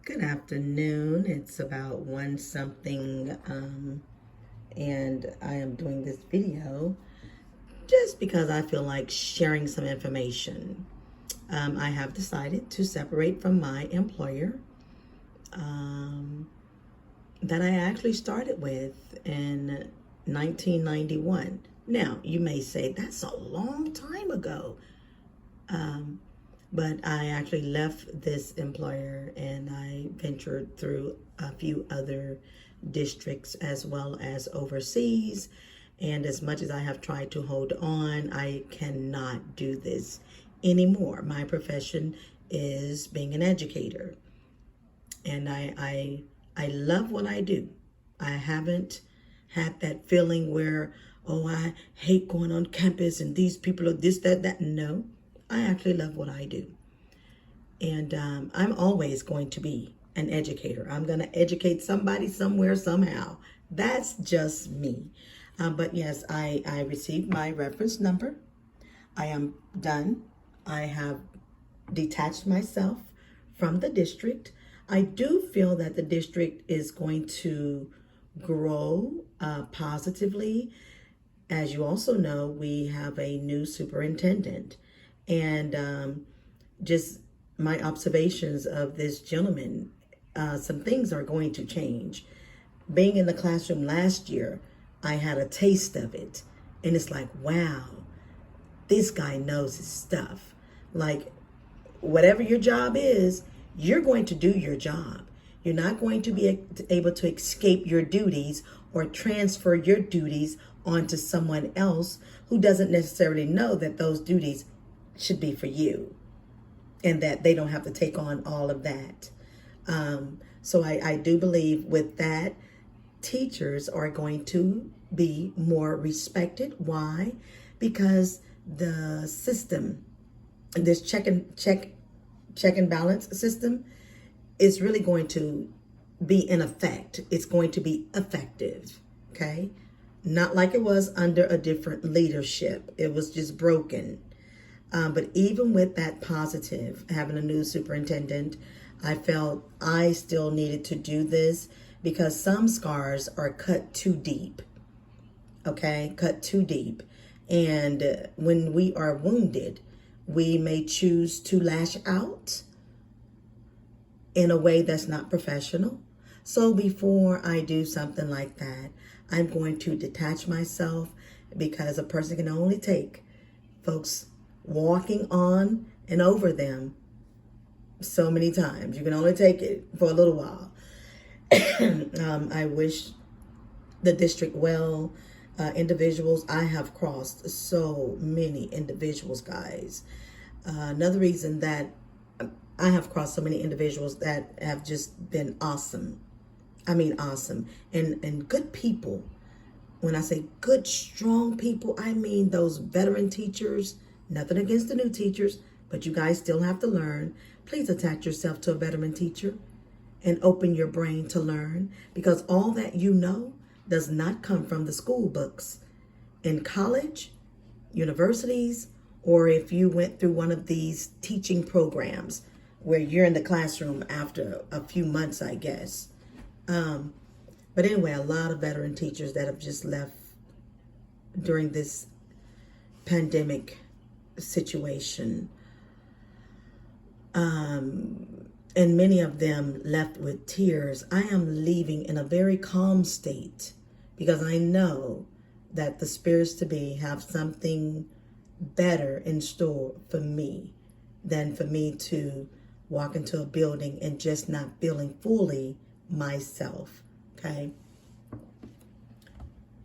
Good afternoon. It's about one something, and I am doing this video just because I feel like sharing some information. I have decided to separate from my employer um, that I actually started with in 1991. Now, you may say that's a long time ago. Um, but I actually left this employer and I ventured through a few other districts as well as overseas. And as much as I have tried to hold on, I cannot do this anymore. My profession is being an educator, and I love what I do. I haven't had that feeling where, oh, I hate going on campus and these people are this, that, that. No, I actually love what I do. And I'm always going to be an educator. I'm going to educate somebody somewhere, somehow. That's just me. But yes, I received my reference number. I am done. I have detached myself from the district. I do feel that the district is going to grow positively. As you also know, we have a new superintendent. And just my observations of this gentleman, some things are going to change. Being in the classroom last year, I had a taste of it. And it's like, wow, this guy knows his stuff. Like, whatever your job is, you're going to do your job. You're not going to be able to escape your duties or transfer your duties onto someone else who doesn't necessarily know that those duties should be for you and that they don't have to take on all of that. So I do believe with that, teachers are going to be more respected. Why? Because the system, this check and balance system, is really going to be in effect. It's going to be effective. Okay, not like it was under a different leadership. It was just broken. But even with that positive, having a new superintendent, I felt I still needed to do this because some scars are cut too deep. Okay, cut too deep. And when we are wounded, we may choose to lash out in a way that's not professional. So before I do something like that, I'm going to detach myself because a person can only take, folks, walking on and over them so many times. You can only take it for a little while. I wish the district well. Individuals, I have crossed so many individuals, guys. Another reason that I have crossed so many individuals that have just been awesome. I mean, awesome. And good people. When I say good, strong people, I mean those veteran teachers. Nothing against the new teachers, but you guys still have to learn. Please attach yourself to a veteran teacher and open your brain to learn, because all that you know does not come from the school books. In college, universities, or if you went through one of these teaching programs where you're in the classroom after a few months, I guess. But anyway, a lot of veteran teachers that have just left during this pandemic situation. And many of them left with tears. I am leaving in a very calm state because I know that the spirits to be have something better in store for me than for me to walk into a building and just not feeling fully myself. Okay.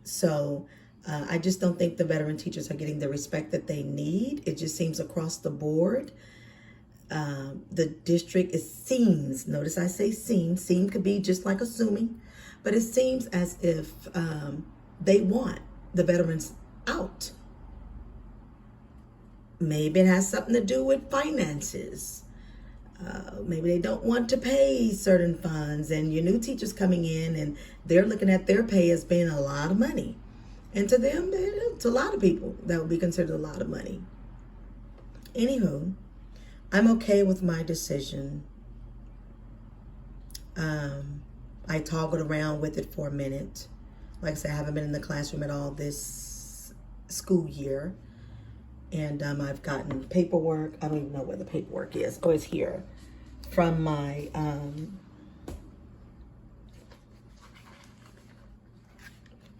So I just don't think the veteran teachers are getting the respect that they need. It just seems across the board. The district, it seems, notice I say seem could be just like assuming, but it seems as if they want the veterans out. Maybe it has something to do with finances. Maybe they don't want to pay certain funds, and your new teachers coming in and they're looking at their pay as being a lot of money. And to them, to a lot of people, that would be considered a lot of money. Anywho, I'm okay with my decision. I toggled around with it for a minute. Like I said, I haven't been in the classroom at all this school year. And I've gotten paperwork. I don't even know where the paperwork is. Oh, it's here. From my,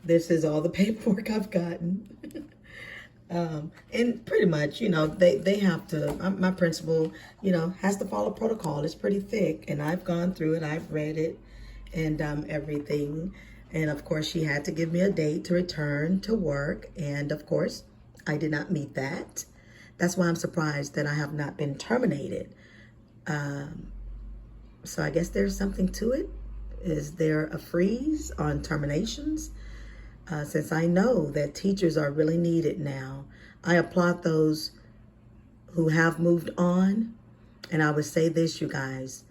this is all the paperwork I've gotten. And pretty much, you know, they have to, my principal, you know, has to follow protocol. It's pretty thick, and I've gone through it. I've read it and everything. And of course, she had to give me a date to return to work. And of course, I did not meet that. That's why I'm surprised that I have not been terminated. So I guess there's something to it. Is there a freeze on terminations? Since I know that teachers are really needed now. I applaud those who have moved on. And I would say this, you guys,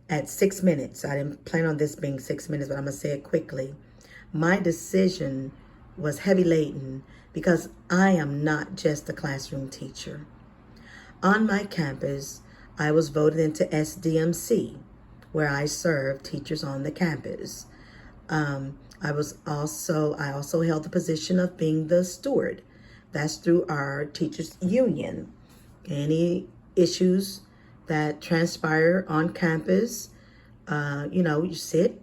at 6 minutes, I didn't plan on this being 6 minutes, but I'm going to say it quickly. My decision was heavy laden because I am not just a classroom teacher. On my campus, I was voted into SDMC, where I serve teachers on the campus. I also held the position of being the steward. That's through our teachers union. Any issues that transpire on campus, you know, you sit,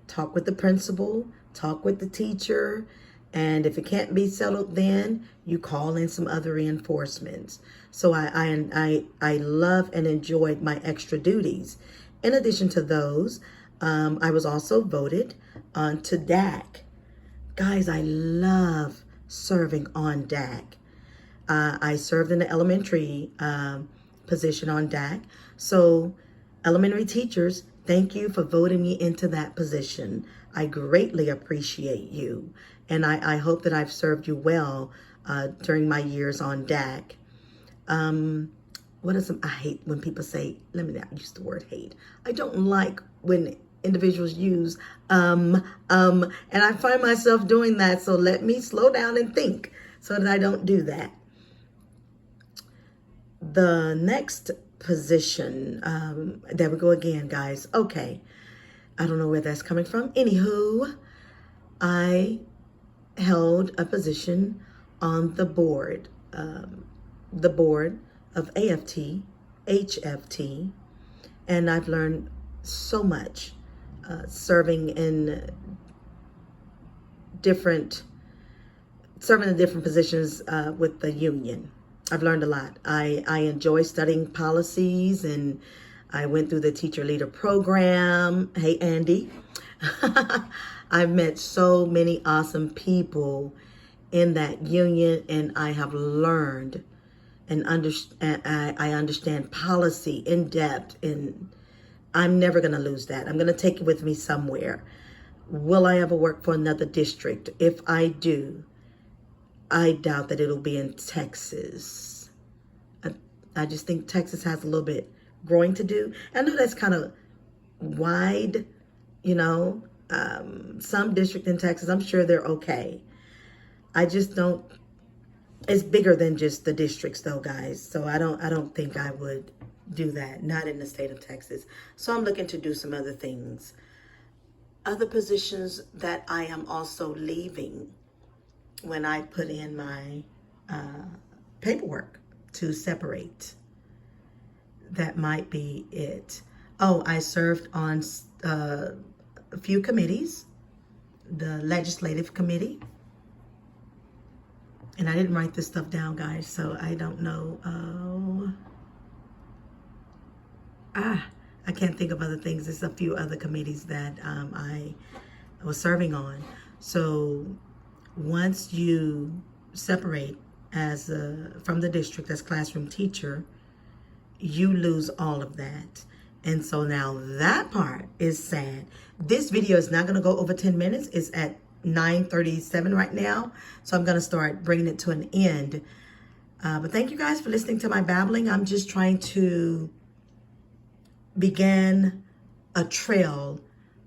talk with the principal, talk with the teacher, and if it can't be settled, then you call in some other reinforcements. So I love and enjoyed my extra duties. In addition to those, I was also voted onto DAC. Guys, I love serving on DAC. I served in the elementary position on DAC. So elementary teachers, thank you for voting me into that position. I greatly appreciate you. And I hope that I've served you well during my years on DAC. I hate when people say, let me not use the word hate. I don't like when individuals use, and I find myself doing that. So let me slow down and think so that I don't do that. The next position, there we go again, guys. Okay. I don't know where that's coming from. Anywho, I held a position on the board of AFT, HFT, and I've learned so much serving in different positions with the union. I've learned a lot. I enjoy studying policies, and I went through the teacher leader program. Hey, Andy. I've met so many awesome people in that union, and I have learned and I understand policy in depth, and I'm never going to lose that. I'm going to take it with me somewhere. Will I ever work for another district? If I do, I doubt that it'll be in Texas. I just think Texas has a little bit growing to do. I know that's kind of wide, you know. Some district in Texas, I'm sure they're okay. I just don't. It's bigger than just the districts, though, guys. So I don't think I would do that. Not in the state of Texas. So I'm looking to do some other things. Other positions that I am also leaving when I put in my paperwork to separate. That might be it. Oh, I served on a few committees. The legislative committee. And I didn't write this stuff down, guys, so I don't know. I can't think of other things. There's a few other committees that I was serving on. So once you separate from the district as classroom teacher, you lose all of that. And so now that part is sad. This video is not going to go over 10 minutes. It's at 9:37 right now. So I'm going to start bringing it to an end. But thank you guys for listening to my babbling. I'm just trying to begin a trail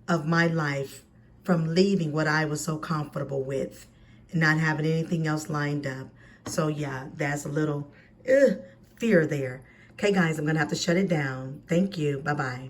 of my life from leaving what I was so comfortable with and not having anything else lined up. So yeah, there's a little fear there. Okay, guys, I'm going to have to shut it down. Thank you. Bye-bye.